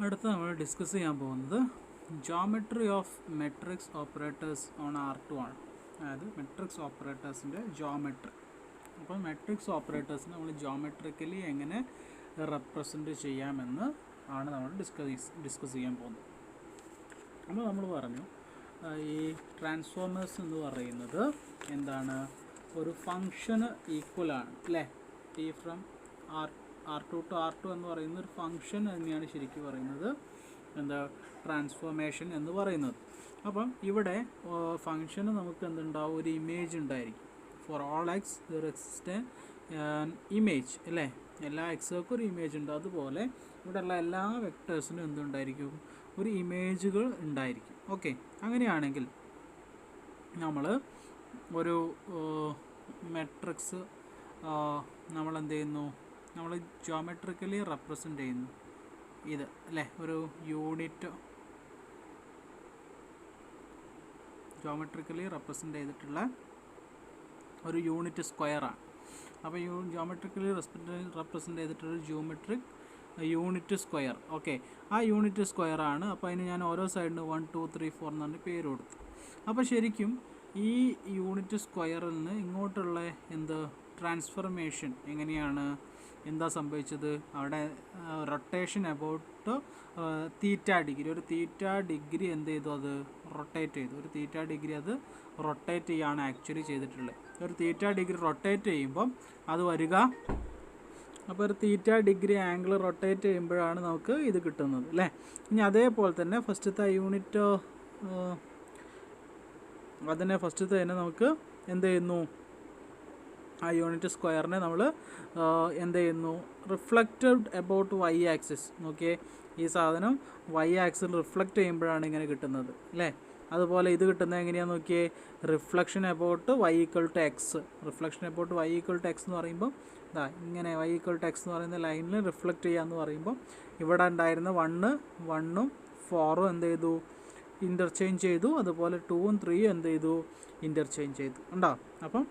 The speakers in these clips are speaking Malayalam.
അടുത്ത നമ്മൾ ഡിസ്കസ് ചെയ്യാൻ പോകുന്നത് geometry of matrix operators on R2 ആണ്. അതായത് മെട്രിക്സ് ഓപ്പറേറ്റേഴ്സിൻ്റെ ജോമെട്രി. അപ്പോൾ മെട്രിക്സ് ഓപ്പറേറ്റേഴ്സിനെ നമ്മൾ ജോമെട്രിക്കലി എങ്ങനെ റെപ്രസെൻറ്റ് ചെയ്യാമെന്ന് ആണ് നമ്മൾ ഡിസ്കസ് ചെയ്യാൻ പോകുന്നത്. അപ്പോൾ നമ്മൾ പറഞ്ഞു ഈ ട്രാൻസ്ഫോമേഴ്സ് എന്ന് പറയുന്നത് എന്താണ്, ഒരു ഫങ്ഷന് ഈക്വലാണ് അല്ലേ. T from R2 to R2 എന്ന് പറയുന്ന ഒരു ഫങ്ഷൻ തന്നെയാണ് ശരിക്കും പറയുന്നത് എന്താ ട്രാൻസ്ഫോർമേഷൻ എന്ന് പറയുന്നത്. അപ്പം ഇവിടെ ഫങ്ഷന് നമുക്ക് എന്തുണ്ടാവും, ഒരു ഇമേജ് ഉണ്ടായിരിക്കും. For all X there exist image അല്ലേ. എല്ലാ എക്സുകൾക്കും ഒരു ഇമേജ് ഉണ്ട്. അതുപോലെ ഇവിടെയുള്ള എല്ലാ വെക്ടേഴ്സിനും എന്തുണ്ടായിരിക്കും, ഒരു ഇമേജുകൾ ഉണ്ടായിരിക്കും. ഓക്കെ, അങ്ങനെയാണെങ്കിൽ നമ്മൾ ഒരു മെട്രിക്സ് നമ്മൾ എന്ത് ചെയ്യുന്നു, നമ്മൾ ജോമെട്രിക്കലി റെപ്രസെൻ്റ് ചെയ്യുന്നു ഇത് അല്ലേ. ഒരു യൂണിറ്റ് ജോമെട്രിക്കലി റെപ്രസെൻ്റ് ചെയ്തിട്ടുള്ള ഒരു യൂണിറ്റ് സ്ക്വയറാണ്. അപ്പോൾ ജോമെട്രിക്കലി റെപ്രസെൻ്റ് ചെയ്തിട്ടുള്ള യൂണിറ്റ് സ്ക്വയർ. ഓക്കെ, ആ യൂണിറ്റ് സ്ക്വയറാണ്. അപ്പോൾ അതിന് ഞാൻ ഓരോ സൈഡിന് 1 2 3 4 എന്ന് പറഞ്ഞ് പേര് കൊടുത്തു. അപ്പോൾ ശരിക്കും ഈ യൂണിറ്റ് സ്ക്വയറിൽ നിന്ന് ഇങ്ങോട്ടുള്ള ട്രാൻസ്ഫർമേഷൻ എങ്ങനെയാണ്, എന്താ സംഭവിച്ചത്, അവിടെ റൊട്ടേഷൻ അബൌട്ട് തീറ്റ ഡിഗ്രി, ഒരു തീറ്റ ഡിഗ്രി എന്ത് ചെയ്തു, അത് റൊട്ടേറ്റ് ചെയ്തു. ഒരു തീറ്റ ഡിഗ്രി അത് റൊട്ടേറ്റ് ചെയ്യുകയാണ് ആക്ച്വലി ചെയ്തിട്ടുള്ളത്. ഒരു തീറ്റ ഡിഗ്രി റൊട്ടേറ്റ് ചെയ്യുമ്പം അത് വരിക, അപ്പോൾ ഒരു തീറ്റ ഡിഗ്രി ആംഗിൾ റൊട്ടേറ്റ് ചെയ്യുമ്പോഴാണ് നമുക്ക് ഇത് കിട്ടുന്നത് അല്ലേ. ഇനി അതേപോലെ തന്നെ ഫസ്റ്റത്തെ യൂണിറ്റ് തന്നെ നമുക്ക് എന്ത് ചെയ്യുന്നു, ആ യൂണിറ്റ് സ്ക്വയറിനെ നമ്മൾ എന്ത് ചെയ്യുന്നു, റിഫ്ലക്റ്റഡ് അബൌട്ട് വൈ ആക്സിസ്. നോക്കിയേ, ഈ സാധനം വൈ ആക്സിൽ റിഫ്ലക്റ്റ് ചെയ്യുമ്പോഴാണ് ഇങ്ങനെ കിട്ടുന്നത് അല്ലേ. അതുപോലെ ഇത് കിട്ടുന്നത് എങ്ങനെയാണെന്ന് നോക്കിയേ, reflection about y equal to x. Reflection about y equal to x എന്ന് പറയുമ്പോൾ ഇതാ ഇങ്ങനെ വൈ ഈക്വൽ ടു എക്സ് എന്ന് പറയുന്ന ലൈനിൽ റിഫ്ലക്റ്റ് ചെയ്യാമെന്ന് പറയുമ്പോൾ ഇവിടെ ഉണ്ടായിരുന്ന 1ഉം 4ഉം എന്ത് ചെയ്തു, ഇൻ്റർചേഞ്ച് ചെയ്തു. അതുപോലെ 2ഉം 3ഉം എന്ത് ചെയ്തു, ഇൻ്റർചേഞ്ച് ചെയ്തു. ഉണ്ടോ. അപ്പം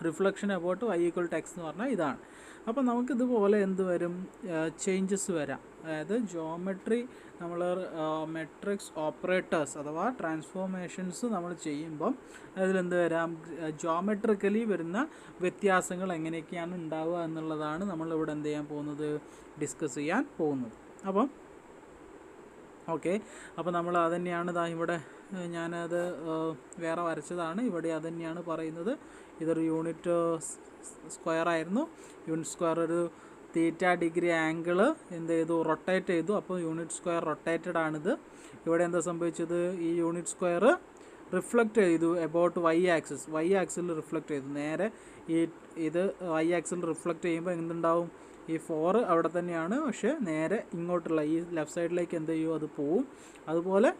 reflection about y equal to x എന്ന് പറഞ്ഞാൽ ഇതാണ്. അപ്പോൾ നമുക്കിതുപോലെ എന്ത് വരും, ചേഞ്ചസ് വരാം. അതായത് ജോമെട്രി നമ്മൾ മെട്രിക്സ് ഓപ്പറേറ്റേഴ്സ് അഥവാ ട്രാൻസ്ഫോർമേഷൻസ് നമ്മൾ ചെയ്യുമ്പം അതിലെന്ത് വരാം, ജോമെട്രിക്കലി വരുന്ന വ്യത്യാസങ്ങൾ എങ്ങനെയൊക്കെയാണ് ഉണ്ടാവുക എന്നുള്ളതാണ് നമ്മളിവിടെ എന്ത് ചെയ്യാൻ പോകുന്നത്, ഡിസ്കസ് ചെയ്യാൻ പോകുന്നത്. അപ്പം ഓക്കെ, അപ്പോൾ നമ്മൾ അതുതന്നെയാണ് ഇവിടെ ഞാനത് വേറെ വരച്ചതാണ്. ഇവിടെ അതുതന്നെയാണ് പറയുന്നത്. ഇതൊരു യൂണിറ്റ് സ്ക്വയർ ആയിരുന്നു. യൂണിറ്റ് സ്ക്വയർ ഒരു തീറ്റ ഡിഗ്രി ആംഗിൾ എന്ത് ചെയ്തു, റൊട്ടേറ്റ് ചെയ്തു. അപ്പോൾ യൂണിറ്റ് സ്ക്വയർ റൊട്ടേറ്റഡ് ആണിത്. ഇവിടെ എന്താ സംഭവിച്ചത്, ഈ യൂണിറ്റ് സ്ക്വയർ റിഫ്ലക്റ്റ് ചെയ്തു അബൌട്ട് വൈ ആക്സിൽ റിഫ്ലക്റ്റ് ചെയ്തു. നേരെ ഇത് വൈ ആക്സിൽ റിഫ്ലക്റ്റ് ചെയ്യുമ്പോൾ എന്തുണ്ടാവും, ഈ 4 അവിടെ തന്നെയാണ്, പക്ഷേ നേരെ ഇങ്ങോട്ടുള്ള ഈ ലെഫ്റ്റ് സൈഡിലേക്ക് എന്ത് ചെയ്യും, അത് പോവും. അതുപോലെ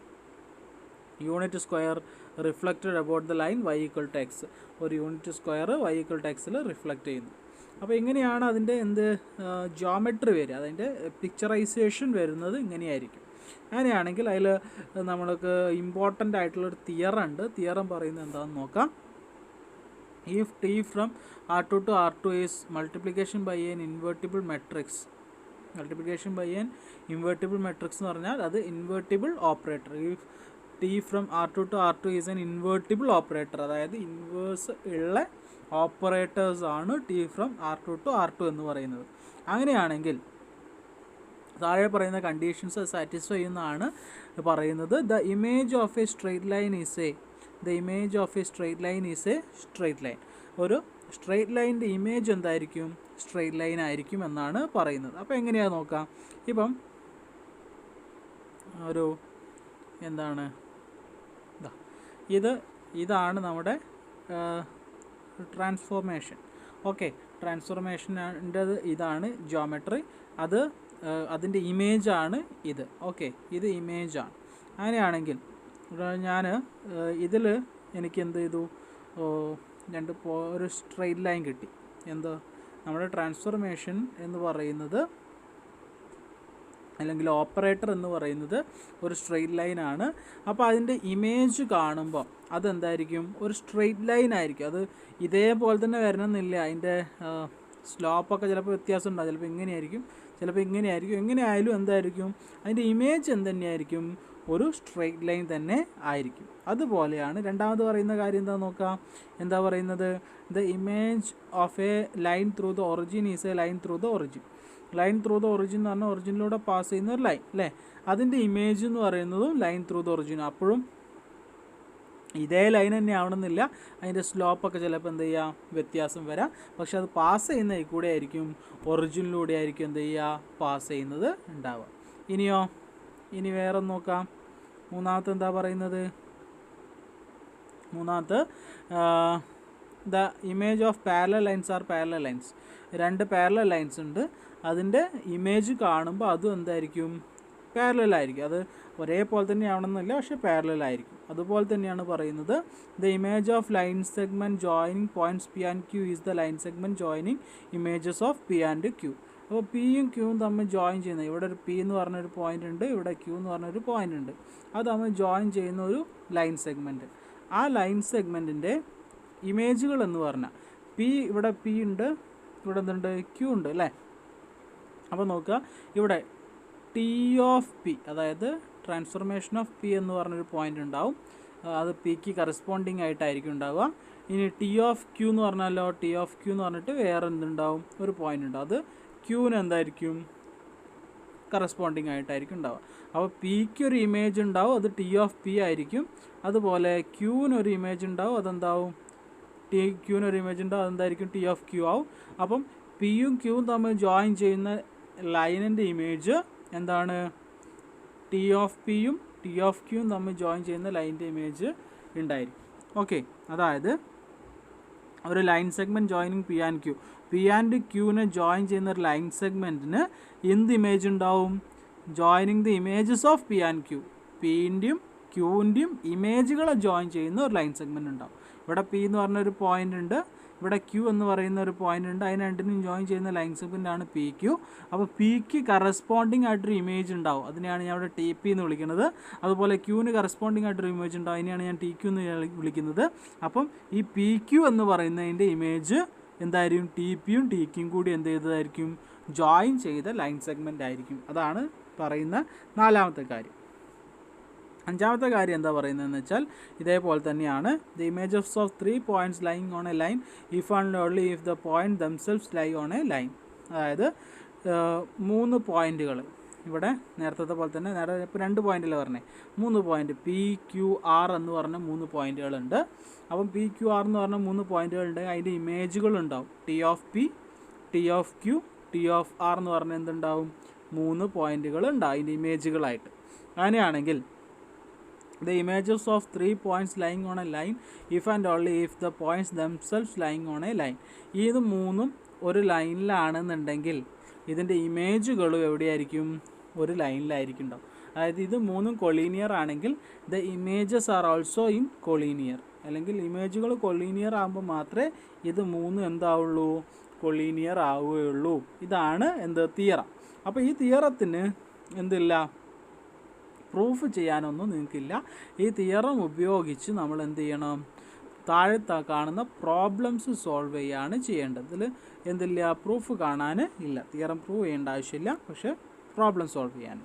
unit square reflected about the line y equal to x. ഒരു unit square y equal to എക്സിൽ റിഫ്ലക്റ്റ് ചെയ്യുന്നു. അപ്പോൾ ഇങ്ങനെയാണ് അതിൻ്റെ ജോമെട്രി വരിക, അതിൻ്റെ പിക്ചറൈസേഷൻ വരുന്നത് ഇങ്ങനെയായിരിക്കും. അങ്ങനെയാണെങ്കിൽ അതിൽ നമ്മൾക്ക് ഇമ്പോർട്ടൻ്റ് ആയിട്ടുള്ളൊരു തിയറം ഉണ്ട്. തിയറം പറയുന്നത് എന്താണെന്ന് നോക്കാം. If T from R2 to R2 is multiplication by an invertible matrix എന്ന് പറഞ്ഞാൽ അത് invertible operator. If T from R2 to R2 is an invertible operator, അതായത് ഇൻവേഴ്സ് ഉള്ള ഓപ്പറേറ്റേഴ്സ് ആണ് T from R2 to R2 എന്ന് പറയുന്നത്. അങ്ങനെയാണെങ്കിൽ താഴെ പറയുന്ന കണ്ടീഷൻസ് സാറ്റിസ്ഫൈ ചെയ്യുന്നതാണ് പറയുന്നത്. The image of a straight line is a straight line. ഒരു സ്ട്രെയിറ്റ് ലൈനിൻ്റെ ഇമേജ് എന്തായിരിക്കും, സ്ട്രെയിറ്റ് ലൈൻ ആയിരിക്കും എന്നാണ് പറയുന്നത്. അപ്പോൾ എങ്ങനെയാണ് നോക്കാം. ഇപ്പം ഒരു എന്താണ് ഇതാണ് നമ്മുടെ ട്രാൻസ്ഫോർമേഷൻ. ഓക്കെ, ട്രാൻസ്ഫോർമേഷൻ്റെത് ഇതാണ് ജോമെട്രി. അതിൻ്റെ ഇമേജാണ് ഇത്. ഓക്കെ, ഇത് ഇമേജാണ്. അങ്ങനെയാണെങ്കിൽ ഞാൻ ഇതിൽ എനിക്ക് എന്ത് ചെയ്തു, ഒരു സ്ട്രെയിറ്റ് ലൈൻ കിട്ടി. നമ്മുടെ ട്രാൻസ്ഫോർമേഷൻ എന്ന് പറയുന്നത് അല്ലെങ്കിൽ ഓപ്പറേറ്റർ എന്ന് പറയുന്നത് ഒരു സ്ട്രെയിറ്റ് ലൈനാണ്. അപ്പോൾ അതിൻ്റെ ഇമേജ് കാണുമ്പോൾ അതെന്തായിരിക്കും, ഒരു സ്ട്രെയിറ്റ് ലൈൻ ആയിരിക്കും. അത് ഇതേപോലെ തന്നെ വരണമെന്നില്ല. അതിൻ്റെ സ്ലോപ്പൊക്കെ ചിലപ്പോൾ വ്യത്യാസം ഉണ്ടാകും. ചിലപ്പോൾ ഇങ്ങനെയായിരിക്കും, ചിലപ്പോൾ ഇങ്ങനെയായിരിക്കും. എങ്ങനെയായാലും എന്തായിരിക്കും അതിൻ്റെ ഇമേജ് എന്തുതന്നെയായിരിക്കും, ഒരു സ്ട്രെയിറ്റ് ലൈൻ തന്നെ ആയിരിക്കും. അതുപോലെയാണ് രണ്ടാമത് പറയുന്ന കാര്യം എന്താ നോക്കാം. എന്താ പറയുന്നത്, the image of A line through the origin is A line through the origin. Line through the origin എന്ന് പറഞ്ഞാൽ ഒറിജിനിലൂടെ പാസ് ചെയ്യുന്ന ഒരു ലൈൻ അല്ലേ, അതിൻ്റെ ഇമേജ് എന്ന് പറയുന്നതും ലൈൻ ത്രൂ ദ ഒറിജിൻ. അപ്പോഴും ഇതേ ലൈൻ തന്നെ ആവണമെന്നില്ല, അതിൻ്റെ സ്ലോപ്പൊക്കെ ചിലപ്പോൾ എന്ത് ചെയ്യുക വ്യത്യാസം വരാം. പക്ഷെ അത് പാസ് ചെയ്യുന്ന കൂടെ ആയിരിക്കും ഒറിജിനിലൂടെ ആയിരിക്കും എന്ത് ചെയ്യുക പാസ് ചെയ്യുന്നത് ഉണ്ടാവുക. ഇനിയോ, ഇനി വേറെ നോക്കാം. മൂന്നാമത്തെ എന്താ പറയുന്നത്, മൂന്നാമത്തെ the image of parallel lines are parallel lines. രണ്ട് പാരലൽ ലൈൻസ് ഉണ്ട്, അതിൻ്റെ ഇമേജ് കാണുമ്പോൾ അതും എന്തായിരിക്കും പാരലലായിരിക്കും. അത് ഒരേപോലെ തന്നെ ആവണമെന്നില്ല, പക്ഷേ പാരലലായിരിക്കും. അതുപോലെ തന്നെയാണ് പറയുന്നത് the image of line segment joining points P and Q is the line segment joining images of P and Q. അപ്പോൾ പിയും ക്യൂവും തമ്മിൽ ജോയിൻ ചെയ്യുന്നത്, ഇവിടെ ഒരു പി എന്ന് പറഞ്ഞൊരു പോയിൻ്റ് ഉണ്ട്, ഇവിടെ ക്യൂ എന്ന് പറഞ്ഞൊരു പോയിൻ്റ് ഉണ്ട്, അത് തമ്മിൽ ജോയിൻ ചെയ്യുന്ന ഒരു ലൈൻ സെഗ്മെൻറ്റ്. ആ ലൈൻ സെഗ്മെൻറ്റിൻ്റെ ഇമേജുകൾ എന്ന് പറഞ്ഞാൽ പി, ഇവിടെ പി ഉണ്ട്, ഇവിടെ എന്തുണ്ട് ക്യൂ ഉണ്ട് അല്ലേ. അപ്പോൾ നോക്കുക, ഇവിടെ ടി ഓഫ് പി, അതായത് ട്രാൻസ്ഫർമേഷൻ ഓഫ് പി എന്ന് പറഞ്ഞൊരു പോയിൻ്റ് ഉണ്ടാവും, അത് പിക്ക് കറസ്പോണ്ടിങ് ആയിട്ടായിരിക്കും ഉണ്ടാവുക. ഇനി ടി ഓഫ് ക്യൂ എന്ന് പറഞ്ഞാലോ, ടി ഓഫ് ക്യൂ എന്ന് പറഞ്ഞിട്ട് വേറെ എന്തുണ്ടാവും, ഒരു പോയിൻ്റ് ഉണ്ടാവും, അത് ക്യൂവിന് എന്തായിരിക്കും കറസ്പോണ്ടിങ് ആയിട്ടായിരിക്കും ഉണ്ടാവുക. അപ്പോൾ പിക്ക് ഒരു ഇമേജ് ഉണ്ടാവും, അത് ടി ഓഫ് പി ആയിരിക്കും. അതുപോലെ ക്യൂവിനൊരു ഇമേജ് ഉണ്ടാവും, അതെന്താവും ക്യൂവിനൊരു ഇമേജ് ഉണ്ടാവും, അതെന്തായിരിക്കും ടി ഓഫ് ക്യൂ ആവും. അപ്പം പിയും ക്യൂവും തമ്മിൽ ജോയിൻ ചെയ്യുന്ന ലൈനിൻ്റെ ഇമേജ് എന്താണ്, ടി ഓഫ് പിയും ടി ഓഫ് ക്യൂവും തമ്മിൽ ജോയിൻ ചെയ്യുന്ന ലൈനിൻ്റെ ഇമേജ് ഉണ്ടായിരിക്കും. ഓക്കെ, അതായത് ഒരു line segment joining P and Q, P and ക്യൂവിനെ ജോയിൻ ചെയ്യുന്ന ഒരു ലൈൻ സെഗ്മെൻറ്റിന് എന്ത് ഇമേജ് ഉണ്ടാവും, joining the images of P and Q, പിൻ്റെയും ക്യൂവിൻ്റെയും ഇമേജുകളെ ജോയിൻ ചെയ്യുന്ന ഒരു ലൈൻ സെഗ്മെൻറ്റ് ഉണ്ടാവും. ഇവിടെ പി എന്ന് പറഞ്ഞൊരു പോയിൻ്റ് ഉണ്ട്, ഇവിടെ ക്യൂ എന്ന് പറയുന്ന ഒരു പോയിൻ്റ് ഉണ്ട്, അതിന് രണ്ടിനും ജോയിൻ ചെയ്യുന്ന ലൈൻ സെഗ്മെൻറ്റാണ് പി ക്യൂ. അപ്പോൾ പിക്ക് കറസ്പോണ്ടിങ് ആയിട്ടൊരു ഇമേജ് ഉണ്ടാവും, അതിനെയാണ് ഞാൻ ഇവിടെ ടി പി എന്ന് വിളിക്കുന്നത്. അതുപോലെ ക്യൂവിന് കറസ്പോണ്ടിങ് ആയിട്ടൊരു ഇമേജ് ഉണ്ടാവും, അതിനെയാണ് ഞാൻ ടി ക്യൂ എന്ന് വിളിക്കുന്നത്. അപ്പം ഈ പി ക്യൂ എന്ന് പറയുന്നതിൻ്റെ ഇമേജ് എന്തായിരിക്കും, ടി പിയും ടി ക്യൂയും കൂടി എന്ത് ചെയ്തതായിരിക്കും, ജോയിൻ ചെയ്ത ലൈൻ സെഗ്മെൻ്റ് ആയിരിക്കും. അതാണ് പറയുന്ന നാലാമത്തെ കാര്യം. അഞ്ചാമത്തെ കാര്യം എന്താ പറയുന്നതെന്ന് വെച്ചാൽ ഇതേപോലെ തന്നെയാണ്, the images of 3 points lying on a line if and only if the point themselves lie on a line. അതായത് 3 പോയിന്റുകൾ, ഇവിടെ നേരത്തെ പോലെ തന്നെ ഇപ്പോൾ 2 പോയിന്റിൽ പറഞ്ഞേ, 3 പോയിന്റ് പി ക്യു ആർ എന്ന് പറഞ്ഞ 3 പോയിന്റുകളുണ്ട്. അപ്പം പി ക്യു ആർ എന്ന് പറഞ്ഞ 3 പോയിന്റുകളുണ്ട്, അതിൻ്റെ ഇമേജുകളുണ്ടാവും, T of P, T of Q, T of R എന്ന് പറഞ്ഞാൽ എന്തുണ്ടാവും, 3 പോയിന്റുകൾ ഉണ്ടാവും അതിൻ്റെ ഇമേജുകളായിട്ട്. അങ്ങനെയാണെങ്കിൽ the images of 3 points lying on a line if and only if the points themselves lying on a line. ഇത് മൂന്നും ഒരു ലൈനിലാണെന്നുണ്ടെങ്കിൽ ഇതിൻ്റെ ഇമേജുകളും എവിടെയായിരിക്കും, ഒരു ലൈനിലായിരിക്കും ഉണ്ടാവും. അതായത് ഇത് മൂന്നും കൊളീനിയർ ആണെങ്കിൽ the images are also in collinear, അല്ലെങ്കിൽ ഇമേജുകൾ കൊളീനിയർ ആകുമ്പോൾ മാത്രമേ ഇത് മൂന്നും എന്താവുള്ളൂ, കൊളീനിയർ ആവുകയുള്ളൂ. ഇതാണ് എന്ത് തിയറം. അപ്പോൾ ഈ തിയറത്തിന് എന്തില്ല, പ്രൂഫ് ചെയ്യാനൊന്നും നിങ്ങൾക്കില്ല. ഈ തിയറം ഉപയോഗിച്ച് നമ്മൾ എന്ത് ചെയ്യണം, താഴെ കാണുന്ന പ്രോബ്ലംസ് സോൾവ് ചെയ്യുകയാണ് ചെയ്യേണ്ടത്. ഇതിൽ എന്തില്ല, പ്രൂഫ് കാണാൻ ഇല്ല, തിയറം പ്രൂവ് ചെയ്യേണ്ട ആവശ്യമില്ല, പക്ഷേ പ്രോബ്ലം സോൾവ് ചെയ്യാൻ.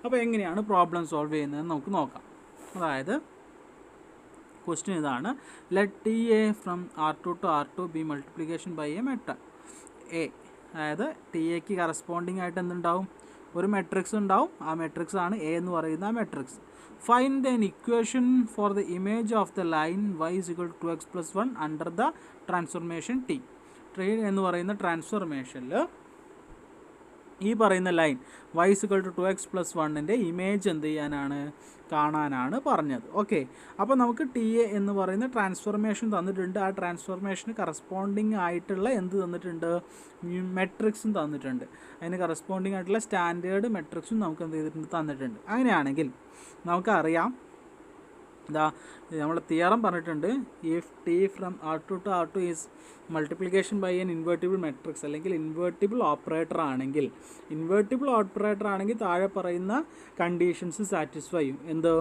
അപ്പോൾ എങ്ങനെയാണ് പ്രോബ്ലം സോൾവ് ചെയ്യുന്നതെന്ന് നമുക്ക് നോക്കാം. അതായത് ക്വസ്റ്റ്യൻ ഇതാണ്, let T A from R2 to R2 be multiplication by a matrix A. അതായത് ടി എക്ക് കറസ്പോണ്ടിങ് ആയിട്ട് എന്തുണ്ടാവും, ഒരു മെട്രിക്സ് ഉണ്ടാവും, ആ മെട്രിക്സ് ആണ് എ എന്ന് പറയുന്ന ആ matrix. Find an equation for the image of the line y is equal to 2x plus 1 under the transformation T. ട്രെയിൻ എന്ന് പറയുന്ന ട്രാൻസ്ഫോർമേഷനിൽ ഈ പറയുന്ന line y is equal to 2x plus 1ൻ്റെ ഇമേജ് എന്ത് ചെയ്യാനാണ്, കാണാനാണ് പറഞ്ഞത്. ഓക്കെ, അപ്പോൾ നമുക്ക് ടി എ എന്ന് പറയുന്ന ട്രാൻസ്ഫോർമേഷൻ തന്നിട്ടുണ്ട്, ആ ട്രാൻസ്ഫോർമേഷന് കറസ്പോണ്ടിങ് ആയിട്ടുള്ള എന്ത് തന്നിട്ടുണ്ട്, മെട്രിക്സും തന്നിട്ടുണ്ട്, അതിന് കറസ്പോണ്ടിങ് ആയിട്ടുള്ള സ്റ്റാൻഡേർഡ് മെട്രിക്സും നമുക്ക് എന്ത് ചെയ്തിട്ടുണ്ട്, തന്നിട്ടുണ്ട്. അങ്ങനെയാണെങ്കിൽ നമുക്കറിയാം, ഇതാ നമ്മൾ തിയറം പറഞ്ഞിട്ടുണ്ട്, if T from R2 to R2 is multiplication by an invertible matrix, അല്ലെങ്കിൽ ഇൻവേർട്ടിബിൾ ഓപ്പറേറ്റർ ആണെങ്കിൽ, താഴെ പറയുന്ന കണ്ടീഷൻസ് സാറ്റിസ്ഫൈ ചെയ്യും. എന്ത്,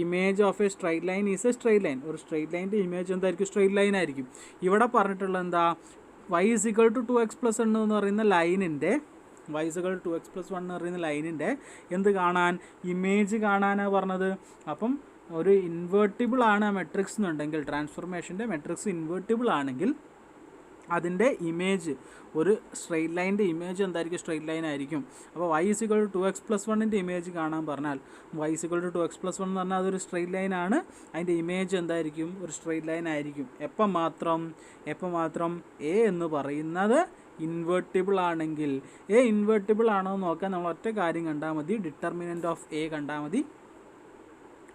image of a straight line is a straight line, ഒരു സ്ട്രൈറ്റ് ലൈൻ്റെ ഇമേജ് എന്തായിരിക്കും, സ്ട്രൈറ്റ് ലൈൻ ആയിരിക്കും. ഇവിടെ പറഞ്ഞിട്ടുള്ള എന്താ, y is equal to 2x plus 1 എന്ന് പറയുന്ന y = 2x + 1 എന്ന് പറയുന്ന ലൈനിൻ്റെ എന്ത് കാണാൻ, ഇമേജ് കാണാനാണ് പറഞ്ഞത്. അപ്പം ഒരു ഇൻവേർട്ടിബിൾ ആണ് ആ മെട്രിക്സ് എന്നുണ്ടെങ്കിൽ, ട്രാൻസ്ഫോർമേഷൻ്റെ മെട്രിക്സ് ഇൻവേർട്ടിബിൾ ആണെങ്കിൽ അതിൻ്റെ ഇമേജ്, ഒരു സ്ട്രെയിറ്റ് ലൈൻ്റെ ഇമേജ് എന്തായിരിക്കും, സ്ട്രെയിറ്റ് ലൈൻ ആയിരിക്കും. അപ്പോൾ y = 2x + 1ൻ്റെ ഇമേജ് കാണാൻ പറഞ്ഞാൽ y = 2x + 1 എന്ന് പറഞ്ഞാൽ അതൊരു സ്ട്രെയിറ്റ് ലൈൻ ആണ്, അതിൻ്റെ ഇമേജ് എന്തായിരിക്കും, ഒരു സ്ട്രെയിറ്റ് ലൈൻ ആയിരിക്കും. എപ്പം മാത്രം എ എന്ന് പറയുന്നത് ഇൻവേർട്ടിബിൾ ആണെങ്കിൽ. എ ഇൻവേർട്ടിബിൾ ആണോ എന്ന് നോക്കാൻ നമ്മൾ ഒറ്റ കാര്യം കണ്ടാൽ മതി, ഡിറ്റർമിനൻ്റ് ഓഫ് എ കണ്ടാൽ മതി.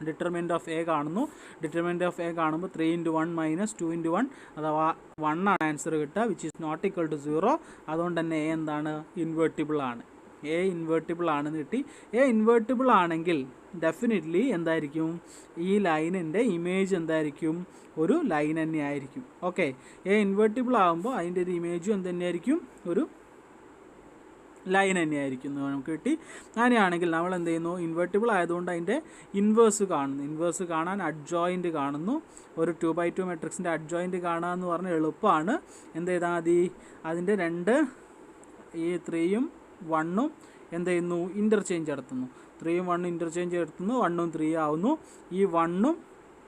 ഡിറ്റർമിനൻ്റ് ഓഫ് എ കാണുന്നു. ഡിറ്റർമിനൻ്റ് ഓഫ് എ കാണുമ്പോൾ 3 × 1 - 2 × 1 അഥവാ 1 ആണ് ആൻസർ കിട്ടുക, which is not equal to 0. അതുകൊണ്ട് തന്നെ എ എന്താണ്, ഇൻവേർട്ടിബിൾ ആണ്. എ ഇൻവേർട്ടിബിൾ ആണെന്ന് കിട്ടി. എ ഇൻവേർട്ടിബിൾ ആണെങ്കിൽ ഡെഫിനറ്റ്ലി എന്തായിരിക്കും, ഈ ലൈനിൻ്റെ ഇമേജ് എന്തായിരിക്കും, ഒരു ലൈൻ തന്നെയായിരിക്കും. ഓക്കെ, എ ഇൻവേർട്ടിബിൾ ആകുമ്പോൾ അതിൻ്റെ ഒരു ഇമേജും എന്ത് തന്നെയായിരിക്കും, ഒരു ലൈൻ തന്നെയായിരിക്കും നമുക്ക് കിട്ടി. അങ്ങനെയാണെങ്കിൽ നമ്മൾ എന്ത് ചെയ്യുന്നു, ഇൻവേർട്ടിബിൾ ആയതുകൊണ്ട് അതിൻ്റെ ഇൻവേഴ്സ് കാണുന്നു. ഇൻവേഴ്സ് കാണാൻ അഡ്ജോയിൻറ്റ് കാണുന്നു. ഒരു 2x2 മെട്രിക്സിൻ്റെ അഡ്ജോയിൻറ്റ് കാണുക എന്ന് പറഞ്ഞാൽ എളുപ്പമാണ്. എന്ത് ചെയ്താൽ മതി, അതിൻ്റെ ഈ 3ഉം 1ഉം എന്ത് ചെയ്യുന്നു, ഇൻ്റർചേഞ്ച് നടത്തുന്നു. 3ഉം 1ഉം ഇൻ്റർചേഞ്ച് നടത്തുന്നു, 1ഉം 3 ആവുന്നു. ഈ 1ഉം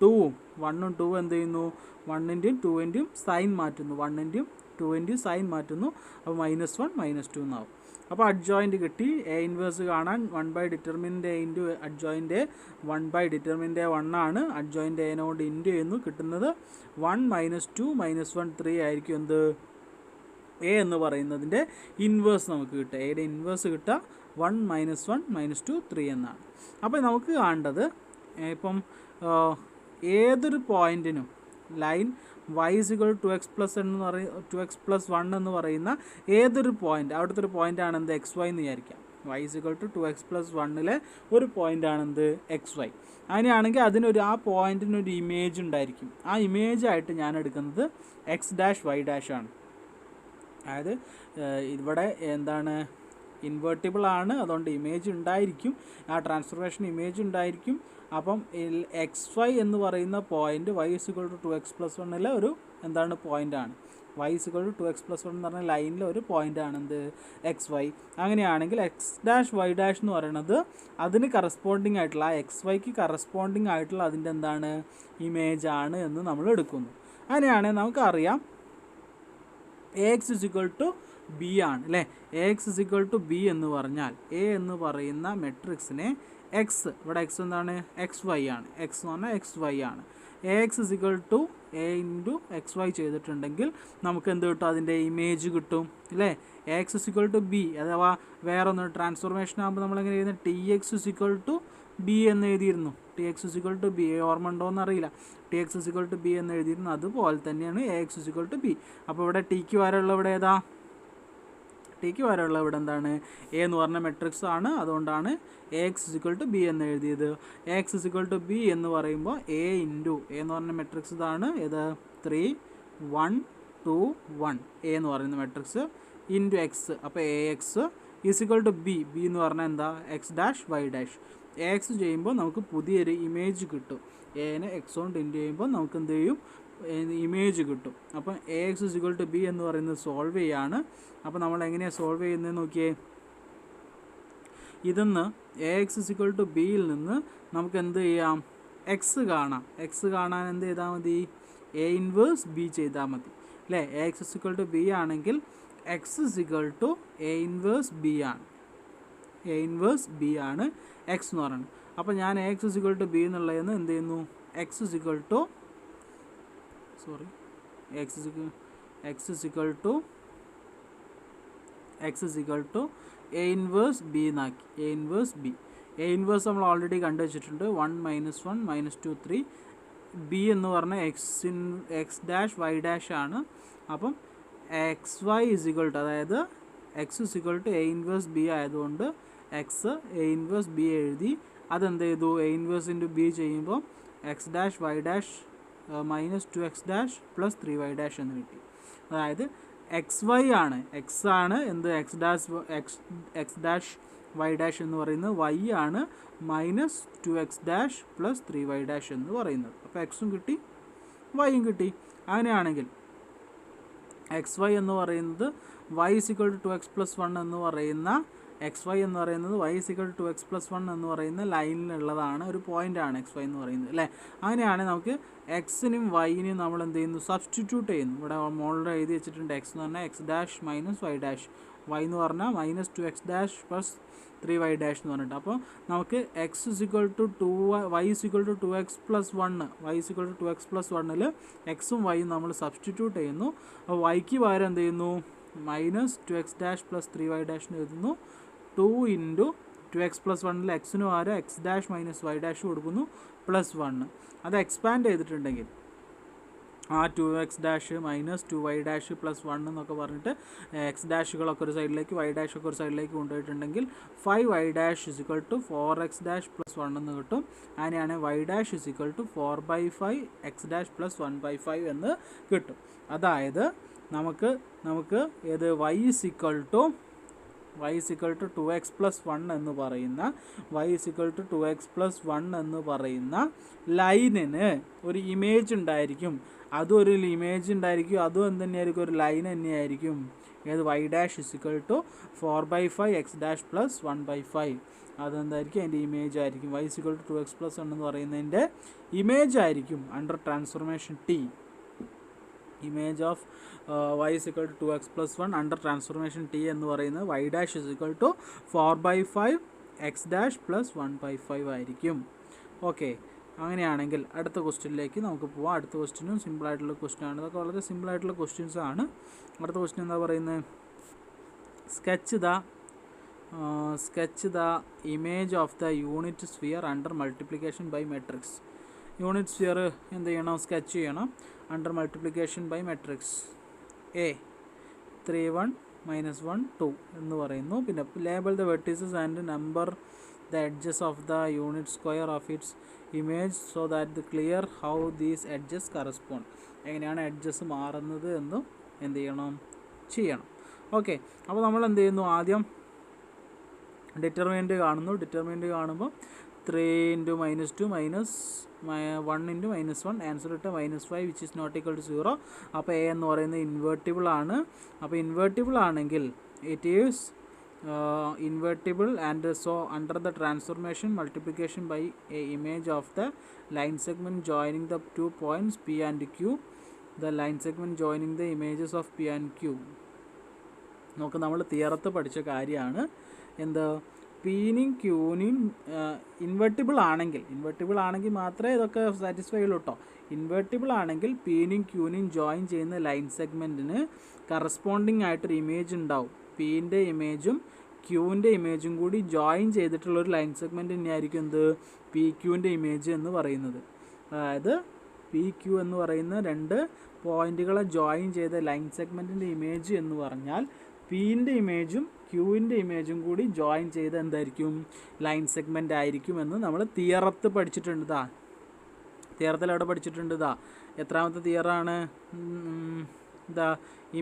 2ഉം എന്ത് ചെയ്യുന്നു, 1ൻ്റെയും 2ൻ്റെയും സൈൻ മാറ്റുന്നു, 1ൻ്റെയും 2ൻ്റെയും സൈൻ മാറ്റുന്നു. അപ്പോൾ -1 -2 എന്നാവും. അപ്പോൾ അഡ്ജോയിൻറ്റ് കിട്ടി. എ ഇൻവേഴ്സ് കാണാൻ 1/ഡിറ്റർമിനൻ്റ് എ ഇൻറ്റു അഡ്ജോയിൻറ്റ് 1/ഡിറ്റർമിനൻ്റ് 1 ആണ്. അഡ്ജോയിൻറ്റ് എനോട് ഇൻറ്റു ചെയ്യുന്നു, കിട്ടുന്നത് 1 - 2 - 1 3 ആയിരിക്കും എന്ത്, എ എന്ന് പറയുന്നതിൻ്റെ ഇൻവേഴ്സ് നമുക്ക് കിട്ടുക. എയുടെ ഇൻവേഴ്സ് കിട്ടുക 1 - 1 - 2 3 എന്നാണ്. അപ്പോൾ നമുക്ക് കാണേണ്ടത് ഇപ്പം ഏതൊരു പോയിൻറ്റിനും ലൈൻ y = 2x + 1 എന്ന് പറയുന്ന ഏതൊരു പോയിൻ്റ്, അവിടുത്തെ ഒരു പോയിൻ്റാണ് എന്ത്, xy എന്ന് വിചാരിക്കാം. y = 2x + 1 ഒരു പോയിൻ്റാണ് എന്ത്, xy. അങ്ങനെയാണെങ്കിൽ ആ പോയിൻറ്റിനൊരു ഇമേജ് ഉണ്ടായിരിക്കും. ആ ഇമേജായിട്ട് ഞാൻ എടുക്കുന്നത് x', y' ആണ്. അതായത് ഇവിടെ എന്താണ്, ഇൻവേർട്ടിബിൾ ആണ്, അതുകൊണ്ട് ഇമേജ് ഉണ്ടായിരിക്കും, ആ ട്രാൻസ്ഫോർമേഷൻ ഇമേജ് ഉണ്ടായിരിക്കും. അപ്പം xy എന്ന് പറയുന്ന പോയിൻ്റ് y = 2x + 1 ഒരു എന്താണ്, പോയിൻ്റാണ്. y = 2x + 1 എന്ന് പറഞ്ഞ ലൈനിലെ ഒരു പോയിൻ്റാണ് എന്ത്, xy. അങ്ങനെയാണെങ്കിൽ x', y' എന്ന് പറയുന്നത് അതിന് കറസ്പോണ്ടിങ് ആയിട്ടുള്ള, ആ xyക്ക് കറസ്പോണ്ടിങ് ആയിട്ടുള്ള അതിൻ്റെ എന്താണ്, ഇമേജ് ആണ് എന്ന് നമ്മൾ എടുക്കുന്നു. അങ്ങനെയാണെങ്കിൽ നമുക്കറിയാം ax = b ആണ് അല്ലേ. ax = b എന്ന് പറഞ്ഞാൽ a എന്ന് പറയുന്ന മെട്രിക്സിനെ ഇവിടെ x എന്താണ്, xy ആണ്. x എന്ന് പറഞ്ഞാൽ xy ആണ്. ax = a × xy ചെയ്തിട്ടുണ്ടെങ്കിൽ നമുക്ക് എന്ത് കിട്ടും, അതിൻ്റെ ഇമേജ് കിട്ടും അല്ലേ. ax = b അഥവാ വേറൊന്ന് ട്രാൻസ്ഫോർമേഷൻ ആകുമ്പോൾ നമ്മളെങ്ങനെ എഴുതുന്നത്, tx = b എന്ന് എഴുതിയിരുന്നു. tx = b ഓർമ്മ ഉണ്ടോയെന്ന് അറിയില്ല. tx = b എന്ന് എഴുതിയിരുന്നു. അതുപോലെ തന്നെയാണ് ax = b. അപ്പോൾ ഇവിടെ ടിക്ക് വരെയുള്ള ഇവിടെ ഏതാ, ടിക്ക് വരെയുള്ള ഇവിടെ എന്താണ്, എ എന്ന് പറഞ്ഞ മെട്രിക്സ് ആണ്. അതുകൊണ്ടാണ് ax = b എന്ന് എഴുതിയത്. ax = b എന്ന് പറയുമ്പോൾ a × a എന്ന് പറഞ്ഞ മെട്രിക്സ് ഇതാണ്, ഇത് 3 1 2 1 a എന്ന് പറയുന്ന മെട്രിക്സ് ഇൻറ്റു x. അപ്പോൾ ax = b എന്ന് പറഞ്ഞാൽ എന്താ, x', y'. ax ചെയ്യുമ്പോൾ നമുക്ക് പുതിയൊരു ഇമേജ് കിട്ടും. എനെ x കൊണ്ട് ഇൻറ്റു ചെയ്യുമ്പോൾ നമുക്ക് എന്ത് ചെയ്യും, ഇമേജ് കിട്ടും. അപ്പം ax = b എന്ന് പറയുന്നത് സോൾവ് ചെയ്യാണ്. അപ്പോൾ നമ്മൾ എങ്ങനെയാണ് സോൾവ് ചെയ്യുന്നത് നോക്കിയേ. ഇതിന്ന് ax = bയിൽ നിന്ന് നമുക്ക് എന്ത് ചെയ്യാം, x കാണാം. x കാണാൻ എന്ത് ചെയ്താൽ മതി, a ഇൻവേഴ്സ് b ചെയ്താൽ മതി അല്ലേ. ax = b ആണെങ്കിൽ x = a ഇൻവേഴ്സ് b ആണ്. a ഇൻവേഴ്സ് b ആണ് x എന്ന് പറയുന്നത്. അപ്പോൾ ഞാൻ ax = b എന്നുള്ളതെന്ന് എന്ത് ചെയ്യുന്നു, x = a ഇൻവേഴ്സ് b എന്നാക്കി. a inverse b. a inverse നമ്മൾ ഓൾറെഡി കണ്ടു വെച്ചിട്ടുണ്ട്. 1 - 1 - 2 3. b എന്ന് പറഞ്ഞാൽ x', y' ആണ്. അപ്പം xy = അതായത് x = a ഇൻവേഴ്സ് b ആയതുകൊണ്ട് x a ഇൻവേഴ്സ് b എഴുതി. അതെന്ത് ചെയ്തു, a ഇൻവേഴ്സ് ഇൻറ്റു b ചെയ്യുമ്പോൾ x', y' -2x' + 3y' എന്ന് കിട്ടി. അതായത് xy ആണ്, x ആണ് എന്ത്, x', y' എന്ന് പറയുന്നത് y ആണ് -2x' + 3y' എന്ന് പറയുന്നത്. അപ്പോൾ എക്സും കിട്ടി, വൈയും കിട്ടി. അങ്ങനെയാണെങ്കിൽ എക്സ് വൈ എന്ന് പറയുന്നത് y is equal to 2x+1 എന്ന് പറയുന്ന എക്സ് വൈ എന്ന് പറയുന്നത് y is equal to 2x+1 എന്ന് പറയുന്ന ലൈനിലുള്ളതാണ്, ഒരു പോയിൻ്റാണ് എക്സ് വൈ എന്ന് പറയുന്നത് അല്ലേ. അങ്ങനെയാണെങ്കിൽ നമുക്ക് എക്സിനും വൈനും നമ്മൾ എന്ത് ചെയ്യുന്നു, സബ്സ്റ്റിറ്റ്യൂട്ട് ചെയ്യുന്നു. ഇവിടെ മോളിൽ എഴുതി വെച്ചിട്ടുണ്ട് എക്സ് എന്ന് പറഞ്ഞാൽ x dash minus y dash, y എന്ന് പറഞ്ഞാൽ minus 2x dash plus 3y dash എന്ന് പറഞ്ഞിട്ട്. അപ്പോൾ നമുക്ക് x is equal to 2y, y is equal to 2x+1, y is equal to 2x+1ൽ എക്സും വൈയും നമ്മൾ സബ്സ്റ്റിറ്റ്യൂട്ട് ചെയ്യുന്നു. അപ്പോൾ വൈക്ക് പകരം എന്ത് ചെയ്യുന്നു, minus 2x dash plus 3y ഡാഷിന് എഴുതുന്നു. 2 ഇൻറ്റു 2x+1ൽ എക്സിന് പകരം x dash minus y dash കൊടുക്കുന്നു +1. അത് എക്സ്പാൻഡ് ചെയ്തിട്ടുണ്ടെങ്കിൽ ആ 2x dash minus 2y dash +1 എന്നൊക്കെ പറഞ്ഞിട്ട് എക്സ് ഡാഷുകളൊക്കെ ഒരു സൈഡിലേക്ക് വൈ ഡാഷൊക്കെ ഒരു സൈഡിലേക്ക് കൊണ്ടുപോയിട്ടുണ്ടെങ്കിൽ 5y dash is equal to 4x dash +1 എന്ന് കിട്ടും. അങ്ങനെയാണ് y dash is equal to 4/5 x dash plus 1/5 എന്ന് കിട്ടും. അതായത് നമുക്ക് ഏത് y is equal to 2x+1 എന്ന് പറയുന്ന എന്ന് പറയുന്ന ലൈനിന് ഒരു ഇമേജ് ഉണ്ടായിരിക്കും. അതും ഒരു ഇമേജ് ഉണ്ടായിരിക്കും, അതും എന്ത് തന്നെയായിരിക്കും, ഒരു ലൈൻ തന്നെയായിരിക്കും. ഏത് y dash is equal to 4/5 x dash plus 1/5. അതെന്തായിരിക്കും, അതിൻ്റെ ഇമേജ് ആയിരിക്കും. y is equal to 2x+1 എന്ന് പറയുന്നതിൻ്റെ ഇമേജ് ആയിരിക്കും under transformation T. Image of y is equal to 2x+1 under transformation T എന്ന് പറയുന്നത് y dash is equal to 4/5 x dash plus 1/5 ആയിരിക്കും. ഓക്കെ, അങ്ങനെയാണെങ്കിൽ അടുത്ത ക്വസ്റ്റ്യനിലേക്ക് നമുക്ക് പോവാം. അടുത്ത ക്വസ്റ്റ്യനും സിമ്പിളായിട്ടുള്ള ക്വസ്റ്റ്യൻ ആണ്. ഇതൊക്കെ വളരെ സിമ്പിളായിട്ടുള്ള ക്വസ്റ്റ്യൻസ് ആണ്. അടുത്ത ക്വസ്റ്റ്യൻ എന്താ പറയുന്നത്, sketch the image of the unit sphere under multiplication by matrix. Unit sphere എന്ത് ചെയ്യണം, സ്കെച്ച് ചെയ്യണം under multiplication by matrix. A 3 1 -1 2 എന്ന് പറയുന്നു. പിന്നെ label the vertices and number the edges of the unit square of its image so that the clear how these edges correspond. എങ്ങനെയാണ് എഡ്ജസ് മാറുന്നത് എന്നും എന്ത് ചെയ്യണം. ഓക്കെ, അപ്പോൾ നമ്മൾ എന്ത് ചെയ്യുന്നു, ആദ്യം ഡിറ്റർമിനൻ്റ് കാണുന്നു. ഡിറ്റർമിനൻ്റ് കാണുമ്പോൾ 3 × -2 -1 × -1 ആൻസർ ഇട്ട് -5 which is not equal to 0. അപ്പോൾ എ എന്ന് പറയുന്നത് ഇൻവേർട്ടിബിൾ ആണ്. അപ്പോൾ ഇൻവേർട്ടിബിൾ ആണെങ്കിൽ it is invertible, and so under the transformation multiplication by a image of the line segment joining the 2 points P and Q, the line segment joining the images of P and Q. നമുക്ക് നമ്മൾ തിയറത്ത് പഠിച്ച കാര്യമാണ്. എന്ത്, പീനും ക്യൂനും ഇൻവെർട്ടിബിൾ ആണെങ്കിൽ മാത്രമേ ഇതൊക്കെ സാറ്റിസ്ഫൈ ഉള്ളൂ കേട്ടോ. ഇൻവെർട്ടിബിൾ ആണെങ്കിൽ പീനും ക്യൂനും ജോയിൻ ചെയ്യുന്ന ലൈൻ സെഗ്മെൻറ്റിന് കറസ്പോണ്ടിങ് ആയിട്ടൊരു ഇമേജ് ഉണ്ടാവും. പീൻ്റെ ഇമേജും ക്യൂവിൻ്റെ ഇമേജും കൂടി ജോയിൻ ചെയ്തിട്ടുള്ളൊരു ലൈൻ സെഗ്മെൻറ്റ് തന്നെയായിരിക്കും എന്ത്, പി ക്യൂവിൻ്റെ ഇമേജ് എന്ന് പറയുന്നത്. അതായത് പി ക്യൂ എന്ന് പറയുന്ന 2 പോയിൻറ്റുകളെ ജോയിൻ ചെയ്ത ലൈൻ സെഗ്മെൻറ്റിൻ്റെ ഇമേജ് എന്ന് പറഞ്ഞാൽ പീൻ്റെ ഇമേജും ക്യൂവിൻ്റെ ഇമേജും കൂടി ജോയിൻ ചെയ്ത് എന്തായിരിക്കും, ലൈൻ സെഗ്മെൻ്റ് ആയിരിക്കുമെന്ന് നമ്മൾ തിയറത്ത് പഠിച്ചിട്ടുണ്ട്. തിയറത്തിൽ എവിടെ പഠിച്ചിട്ടുണ്ട്? എത്രാമത്തെ തിയറാണ്? ദ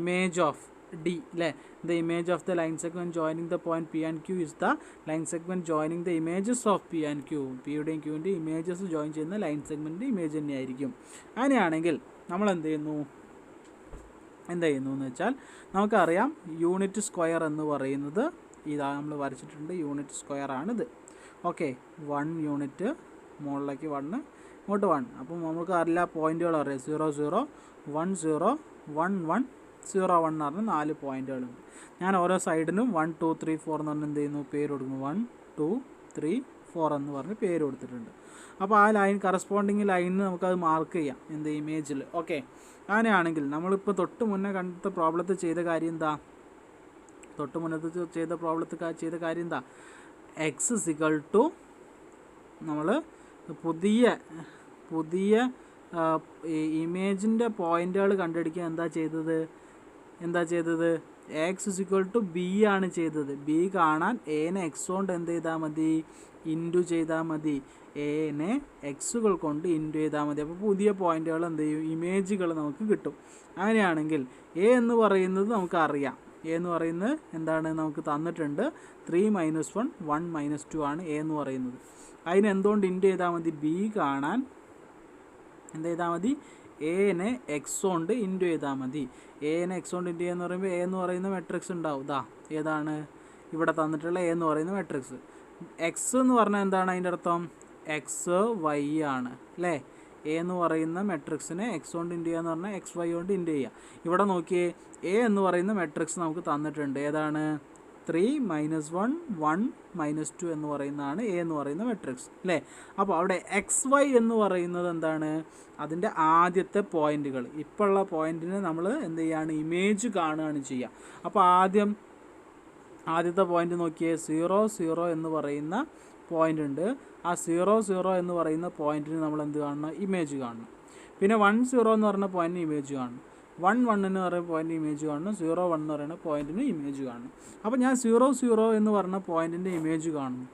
ഇമേജ് ഓഫ് D, അല്ലേ? The image of the line segment joining the point P and Q is the line segment joining the images of P and Q. പിയുടെയും ക്യൂവിൻ്റെയും ഇമേജസ് ജോയിൻ ചെയ്യുന്ന ലൈൻ സെഗ്മെൻറ്റിൻ്റെ ഇമേജ് തന്നെയായിരിക്കും. അങ്ങനെയാണെങ്കിൽ നമ്മൾ എന്ത് ചെയ്യുന്നു എന്ന് വെച്ചാൽ നമുക്കറിയാം യൂണിറ്റ് സ്ക്വയർ എന്ന് പറയുന്നത് ഇതാ നമ്മൾ വരച്ചിട്ടുണ്ട്. യൂണിറ്റ് സ്ക്വയർ ആണിത്. ഓക്കെ, 1 യൂണിറ്റ്, മുകളിലേക്ക് 1, ഇങ്ങോട്ട് 1. അപ്പം നമുക്ക് എല്ലാ പോയിൻറ്റുകളും അറിയാം. 0 0 1 0 1 1 0 1 എന്ന് പറഞ്ഞാൽ 4 പോയിൻറ്റുകളുണ്ട്. ഞാൻ ഓരോ സൈഡിനും 1 2 3 4 എന്ന് പറഞ്ഞാൽ എന്ത് ചെയ്യുന്നു, പേര് കൊടുക്കുന്നു. 1 2 3 4 എന്ന് പറഞ്ഞ് പേര് കൊടുത്തിട്ടുണ്ട്. അപ്പോൾ ആ ലൈൻ കറസ്പോണ്ടിങ് ലൈനിന് നമുക്കത് മാർക്ക് ചെയ്യാം എന്ത്, ഇമേജിൽ. ഓക്കെ, അങ്ങനെയാണെങ്കിൽ നമ്മളിപ്പോൾ തൊട്ട് മുന്നേ കണ്ട പ്രോബ്ലത്തിൽ ചെയ്ത കാര്യം എന്താ, എക്സ് ഇസ് ഇക്വൽ ടു നമ്മൾ പുതിയ ഇമേജിൻ്റെ പോയിൻ്റുകൾ കണ്ടുപിടിക്കാൻ എന്താ ചെയ്തത് x is equal to B ആണ് ചെയ്തത്. ബി കാണാൻ എനെ എക്സ് കൊണ്ട് എന്ത് ചെയ്താൽ മതി, ഇൻറ്റു ചെയ്താൽ മതി. എനെ എക്സുകൾ കൊണ്ട് ഇൻറ്റു ചെയ്താൽ മതി. അപ്പോൾ പുതിയ പോയിൻ്റുകൾ എന്ത് ചെയ്യും, ഇമേജുകൾ നമുക്ക് കിട്ടും. അങ്ങനെയാണെങ്കിൽ എ എന്ന് പറയുന്നത് നമുക്കറിയാം. എ എന്ന് പറയുന്നത് എന്താണ്, നമുക്ക് തന്നിട്ടുണ്ട്. 3 - 1 1 - 2 ആണ് എ എന്ന് പറയുന്നത്. അതിന് എന്തുകൊണ്ട് ഇൻറ്റു ചെയ്താൽ മതി, ബി കാണാൻ എന്ത് ചെയ്താൽ മതി, എനെ എക്സ് കൊണ്ട് ഇൻറ്റു ചെയ്താൽ മതി. എനെ എക്സ് കൊണ്ട് ഇൻറ്റു ചെയ്യുക എന്ന് പറയുമ്പോൾ എ എന്ന് പറയുന്ന മെട്രിക്സ് ഉണ്ടാവും. ഇതാ ഏതാണ് ഇവിടെ തന്നിട്ടുള്ള എ എന്ന് പറയുന്ന മെട്രിക്സ്. എക്സ് എന്ന് പറഞ്ഞാൽ എന്താണ് അതിൻ്റെ അർത്ഥം? എക്സ് വൈ ആണ് അല്ലേ. എ എന്ന് പറയുന്ന മെട്രിക്സിനെ എക്സ് കൊണ്ട് ഇൻറ്റു ചെയ്യുക എന്ന് പറഞ്ഞാൽ എക്സ് വൈ കൊണ്ട് ഇൻറ്റു ചെയ്യുക. ഇവിടെ നോക്കിയേ, എ എന്ന് പറയുന്ന മെട്രിക്സ് നമുക്ക് തന്നിട്ടുണ്ട്. ഏതാണ്? 3 -1 1 -2 എന്ന് പറയുന്നതാണ് എ എന്ന് പറയുന്ന മെട്രിക്സ് അല്ലേ. അപ്പോൾ അവിടെ എക്സ് വൈ എന്ന് പറയുന്നത് എന്താണ്? അതിൻ്റെ ആദ്യത്തെ പോയിന്റുകൾ. ഇപ്പോൾ ഉള്ള പോയിന്റിനെ നമ്മൾ എന്ത് ചെയ്യുകയാണ്? ഇമേജ് കാണുകയാണ് ചെയ്യുക. അപ്പോൾ ആദ്യത്തെ പോയിന്റ് നോക്കിയേ, 0 0 എന്ന് പറയുന്ന പോയിന്റ് ഉണ്ട്. ആ 0 0 എന്ന് പറയുന്ന പോയിന്റിന് നമ്മൾ എന്ത് കാണണം? ഇമേജ് കാണണം. പിന്നെ 1 0 എന്ന് പറയുന്ന പോയിന്റിന് ഇമേജ് കാണണം. 1 1 എന്ന് പറയുന്ന പോയിന്റിന് ഇമേജ് കാണണം. 0 1 എന്ന് പറയുന്ന പോയിന്റിന് ഇമേജ് കാണണം. അപ്പോൾ ഞാൻ 0 0 എന്ന് പറയുന്ന പോയിന്റിൻ്റെ ഇമേജ് കാണുന്നു.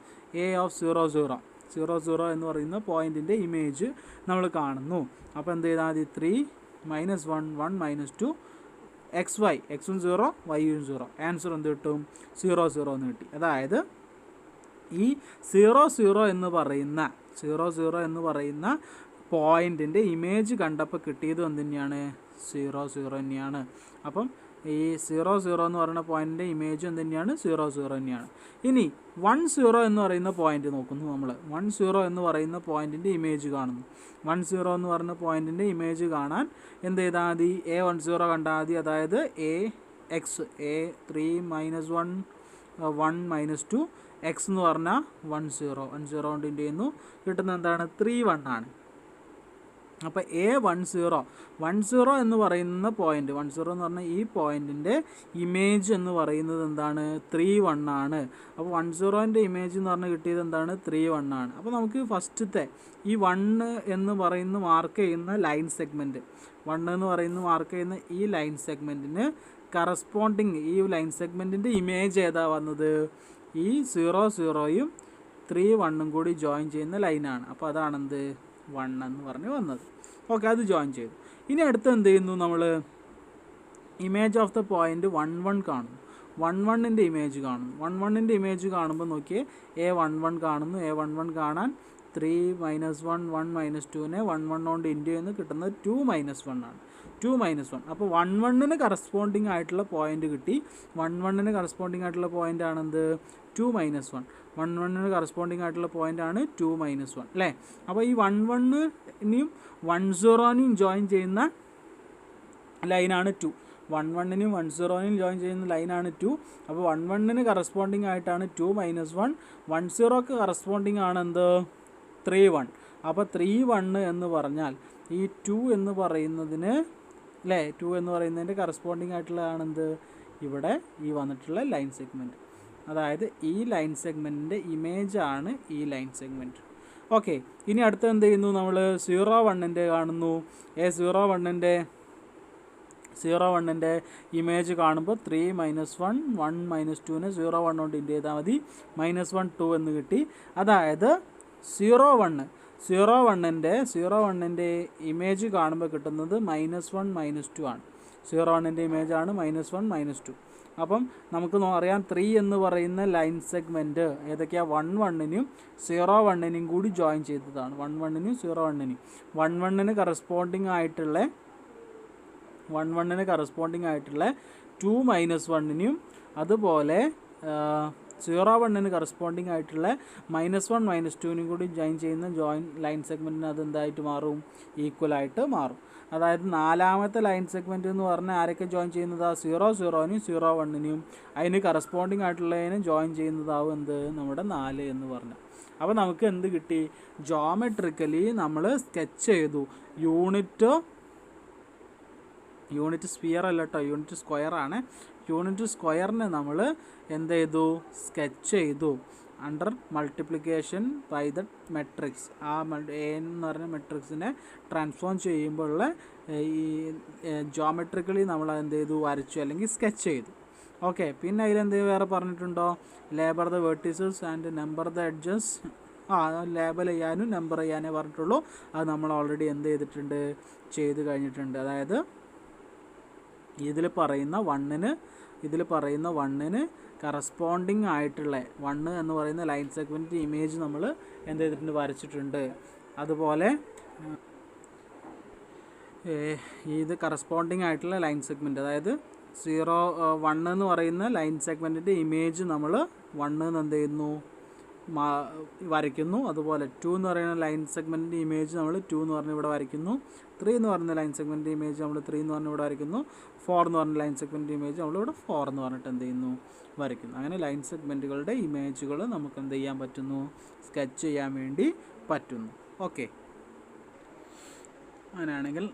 എ ഓഫ് 0 0 0 0 എന്ന് പറയുന്ന പോയിന്റിൻ്റെ ഇമേജ് നമ്മൾ കാണുന്നു. അപ്പോൾ എന്ത് ചെയ്താൽ മതി? 3 -1 1 -2 എക്സ് വൈ, എക്സും 0 വൈയും 0. ആൻസർ എന്ത് കിട്ടും? 0 0 എന്ന് കിട്ടി. അതായത് ഈ 0 0 എന്ന് പറയുന്ന പോയിന്റിൻ്റെ ഇമേജ് കണ്ടപ്പോൾ കിട്ടിയത് എന്ത് തന്നെയാണ്? 0 0 തന്നെയാണ്. അപ്പം ഈ 0 0 എന്ന് പറയുന്ന പോയിന്റിൻ്റെ ഇമേജ് എന്ത് തന്നെയാണ്? 0 0 തന്നെയാണ്. ഇനി 1 0 എന്ന് പറയുന്ന പോയിന്റ് നോക്കുന്നു നമ്മൾ. 1 0 എന്ന് പറയുന്ന പോയിന്റിൻ്റെ ഇമേജ് കാണുന്നു. 1 0 എന്ന് പറയുന്ന പോയിന്റിൻ്റെ ഇമേജ് കാണാൻ എന്ത് ചെയ്താൽ മതി? എ 1 0 കണ്ടാൽ മതി. അതായത് എ എക്സ്, എ 3 -1 1 -2 എക്സ് എന്ന് പറഞ്ഞാൽ 1 0 കൊണ്ട് ഇൻറ്റു ചെയ്യുന്നു. കിട്ടുന്നത് എന്താണ്? 3 1 ആണ്. അപ്പോൾ എ 1 0 എന്ന് പറയുന്ന പോയിന്റ്, 1 0 എന്ന് പറഞ്ഞാൽ ഈ പോയിന്റിൻ്റെ ഇമേജ് എന്ന് പറയുന്നത് എന്താണ്? 3 1 ആണ്. അപ്പോൾ 1 0ൻ്റെ ഇമേജ് എന്ന് പറഞ്ഞാൽ കിട്ടിയത് എന്താണ്? 3 1 ആണ്. അപ്പോൾ നമുക്ക് ഫസ്റ്റത്തെ ഈ 1 എന്ന് പറയുന്ന മാർക്ക് ചെയ്യുന്ന ലൈൻ സെഗ്മെൻറ്റ്, 1 എന്ന് പറയുന്ന മാർക്ക് ചെയ്യുന്ന ഈ ലൈൻ സെഗ്മെൻറ്റിന് കറസ്പോണ്ടിങ് ഈ ലൈൻ സെഗ്മെൻറ്റിൻ്റെ ഇമേജ് ഏതാ വന്നത്? ഈ 0 0യും 3 1ഉം കൂടി ജോയിൻ ചെയ്യുന്ന ലൈനാണ്. അപ്പോൾ അതാണെന്ത്? 1 എന്ന് പറഞ്ഞ് വന്നത്. ഓക്കെ, അത് ജോയിൻ ചെയ്തു. ഇനി അടുത്ത് എന്ത് ചെയ്യുന്നു? നമ്മൾ ഇമേജ് ഓഫ് ദ പോയിന്റ് 1 1 കാണുന്നു. 1 1ൻ്റെ ഇമേജ് കാണുന്നു. 1 1ൻ്റെ ഇമേജ് കാണുമ്പോൾ നോക്കിയേ, എ 1 1 കാണുന്നു. എ 1 1 കാണാൻ 3 -1 1 -2നെ 1 1 കൊണ്ട് ഇൻറ്റു ചെയ്യുന്ന കിട്ടുന്നത് 2 -1 ആണ്. 2 -1. അപ്പോൾ 1 1ന് കറസ്പോണ്ടിങ് ആയിട്ടുള്ള പോയിന്റ് കിട്ടി. 1 1ന് കറസ്പോണ്ടിങ് ആയിട്ടുള്ള പോയിന്റ് ആണെന്ത്? 2 -1. 1 1ന് കറസ്പോണ്ടിങ് ആയിട്ടുള്ള പോയിന്റ് ആണ് 2 -1 അല്ലേ. അപ്പോൾ ഈ 1 1നെയും 1 0നെയും ജോയിൻ ചെയ്യുന്ന ലൈനാണ് 2. 1 1നെയും 1 0നെയും ജോയിൻ ചെയ്യുന്ന ലൈനാണ് 2. അപ്പോൾ 1 1ന് കറസ്പോണ്ടിങ് ആയിട്ടാണ് 2 -1. 1 0ക്ക് കറസ്പോണ്ടിങ് ആണ് എന്ത്? 3 1. അപ്പോൾ 3 1 എന്ന് പറഞ്ഞാൽ ഈ 2 എന്ന് പറയുന്നതിന് അല്ലേ, 2 എന്ന് പറയുന്നതിൻ്റെ കറസ്പോണ്ടിങ് ആയിട്ടുള്ളതാണെന്ത്? ഇവിടെ ഈ വന്നിട്ടുള്ള ലൈൻ സെഗ്മെൻറ്റ്. അതായത് ഈ ലൈൻ സെഗ്മെൻറ്റിൻ്റെ ഇമേജാണ് ഈ ലൈൻ സെഗ്മെൻറ്റ്. ഓക്കെ, ഇനി അടുത്ത് എന്ത് ചെയ്യുന്നു? നമ്മൾ 0 1ൻ്റെ കാണുന്നു. എ 0 1ൻ്റെ ഇമേജ് കാണുമ്പോൾ 3 -1 1 -2നെ 0 1 കൊണ്ട് ഇൻറ്റു ചെയ്താൽ മതി. -1 2 എന്ന് കിട്ടി. അതായത് 0 1ൻ്റെ ഇമേജ് കാണുമ്പോൾ കിട്ടുന്നത് -1 -2 ആണ്. 0 1ൻ്റെ ഇമേജാണ് -1 -2. അപ്പം നമുക്ക് അറിയാം 3 എന്ന് പറയുന്ന ലൈൻ സെഗ്മെൻറ്റ് ഏതൊക്കെയാണ്? 1 1നും 0 1നും കൂടി ജോയിൻ ചെയ്തതാണ്. 1 1നും 0 1നും 1 1ന് കറസ്പോണ്ടിങ് ആയിട്ടുള്ള 2 -1നും അതുപോലെ 0 1ന് കറസ്പോണ്ടിങ് ആയിട്ടുള്ള -1 -2നും കൂടി ജോയിൻ ചെയ്യുന്ന ലൈൻ സെഗ്മെൻറ്റിന് അതെന്തായിട്ട് മാറും? ഈക്വലായിട്ട് മാറും. അതായത് നാലാമത്തെ ലൈൻ സെഗ്മെൻറ്റ് എന്ന് പറഞ്ഞാൽ ആരൊക്കെ ജോയിൻ ചെയ്യുന്നതാ? 0 0നും 0 1നും അതിന് കറസ്പോണ്ടിങ് ആയിട്ടുള്ളതിന് ജോയിൻ ചെയ്യുന്നതാവും എന്ത്? നമ്മുടെ 4 എന്ന് പറഞ്ഞു. അപ്പോൾ നമുക്ക് എന്ത് കിട്ടി? ജോമെട്രിക്കലി നമ്മൾ സ്കെച്ച് ചെയ്തു. യൂണിറ്റ് സ്ഫിയർ അല്ല കേട്ടോ, യൂണിറ്റ് സ്ക്വയർ ആണ്. യൂണിറ്റ് സ്ക്വയറിനെ നമ്മൾ എന്ത് ചെയ്തു? സ്കെച്ച് ചെയ്തു. Under multiplication by the matrix. ആ എ എന്ന് പറഞ്ഞ മെട്രിക്സിനെ ട്രാൻസ്ഫോം ചെയ്യുമ്പോഴുള്ള ഈ ജോമെട്രിക്കലി നമ്മൾ എന്ത് ചെയ്തു? വരച്ചു അല്ലെങ്കിൽ സ്കെച്ച് ചെയ്തു. ഓക്കെ, പിന്നെ അതിലെന്ത് വേറെ പറഞ്ഞിട്ടുണ്ടോ? Labour the vertices and number the edges. Label ചെയ്യാനും നമ്പർ ചെയ്യാനേ പറഞ്ഞിട്ടുള്ളൂ. അത് നമ്മൾ ഓൾറെഡി എന്ത് ചെയ്തിട്ടുണ്ട്? ചെയ്ത് കഴിഞ്ഞിട്ടുണ്ട്. അതായത് ഇതിൽ പറയുന്ന 1ന് കറസ്പോണ്ടിങ് ആയിട്ടുള്ള 1 എന്ന് പറയുന്ന ലൈൻ സെഗ്മെൻറ്റ് ഇമേജ് നമ്മൾ എന്ത് ചെയ്തിട്ടുണ്ട്? വരച്ചിട്ടുണ്ട്. അതുപോലെ ഇത് കറസ്പോണ്ടിങ് ആയിട്ടുള്ള ലൈൻ സെഗ്മെൻറ്റ്, അതായത് 0 1 എന്ന് പറയുന്ന ലൈൻ സെഗ്മെൻറ്റിൻ്റെ ഇമേജ് നമ്മൾ 1 എന്ന് എന്ത് ചെയ്യുന്നു വരയ്ക്കുന്നു. അതുപോലെ 2 എന്ന് പറയുന്ന ലൈൻ സെഗ്മെൻറ്റിൻ്റെ ഇമേജ് നമ്മൾ 2 എന്ന് പറഞ്ഞ് ഇവിടെ വരയ്ക്കുന്നു. 3 എന്ന് പറയുന്ന ലൈൻ സെഗ്മെൻറ്റിൻ്റെ ഇമേജ് നമ്മൾ 3 എന്ന് പറഞ്ഞ് ഇവിടെ വരയ്ക്കുന്നു. 4 എന്ന് പറഞ്ഞ ലൈൻ സെഗ്മെൻറ്റിൻ്റെ ഇമേജ് നമ്മളിവിടെ 4 എന്ന് പറഞ്ഞിട്ട് എന്ത് ചെയ്യുന്നു വരയ്ക്കുന്നു. അങ്ങനെ ലൈൻ സെഗ്മെൻറ്റുകളുടെ ഇമേജുകൾ നമുക്ക് എന്ത് ചെയ്യാൻ പറ്റുന്നു, സ്കെച്ച് ചെയ്യാൻ വേണ്ടി പറ്റുന്നു. ഓക്കെ, അങ്ങനെയാണെങ്കിൽ